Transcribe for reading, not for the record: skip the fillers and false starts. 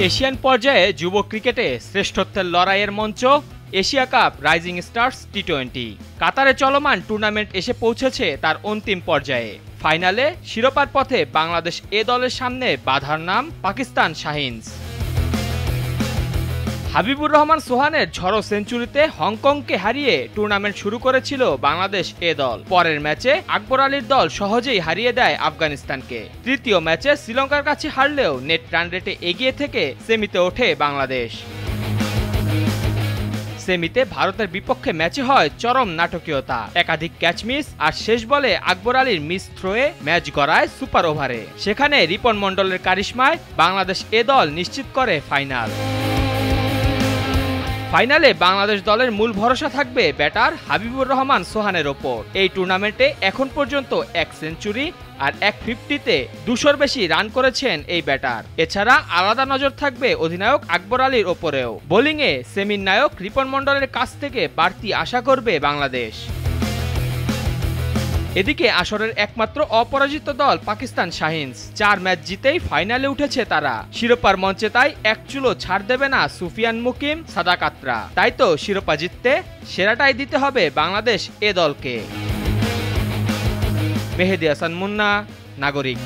Asian পর্যায়ে যুব ক্রিকেটে শ্রেষ্ঠত্বের লড়াইয়ের মঞ্চ এশিয়া কাপ রাইজিং স্টার্স টি-20। কাতারে চলমান টুর্নামেন্ট এসে পৌঁছেছে তার অন্তিম পর্যায়ে। ফাইনালে শিরোপার পথে বাংলাদেশ এ দলের সামনে বাধার নাম পাকিস্তান শাহিনস। হাবিবুর রহমান সোহানের ঝড়ো সেঞ্চুরিতে হংকংকে হারিয়ে টুর্নামেন্ট শুরু করেছিল বাংলাদেশ এ দল। পরের ম্যাচে আকবর আলীর দল সহজেই হারিয়ে দেয় আফগানিস্তানকে। তৃতীয় ম্যাচে শ্রীলঙ্কার কাছে হারলেও নেট রান রেটে এগিয়ে থেকে সেমিতে ওঠে বাংলাদেশ। সেমিতে ভারতের বিপক্ষে ম্যাচে হয় চরম নাটকীয়তা, একাধিক ক্যাচ মিস আর শেষ বলে আকবর আলীর মিস থ্রোয়ে ম্যাচ গড়ায় সুপার ওভারে। সেখানে রিপন মন্ডলের কারিশমায় বাংলাদেশ এ দল নিশ্চিত করে ফাইনাল। ফাইনালে বাংলাদেশ দলের মূল ভরসা থাকবে ব্যাটার হাবিবুর রহমান সোহানের ওপর। এই টুর্নামেন্টে এখন পর্যন্ত 1 সেঞ্চুরি আর 150-তে 200-র বেশি রান করেছেন এই ব্যাটার। এছাড়া আলাদা নজর থাকবে অধিনায়ক আকবর আলীর ওপরেও। বোলিংয়ে সেমির নায়ক রিপন মন্ডলের কাছ থেকে বাড়তি আশা করবে বাংলাদেশ। এদিকে আসরের একমাত্র অপরাজিত দল পাকিস্তান শাহিনস। 4 ম্যাচ জিতেই ফাইনালে উঠেছে তারা। শিরোপার মঞ্চে তাই এক চুলো ছাড় দেবে না সুফিয়ান মুকিম, সাদাকাতরা। তাই তো শিরোপা জিততে সেরাটাই দিতে হবে বাংলাদেশ এ দলকে। মেহেদী হাসান মুন্না, নাগরিক।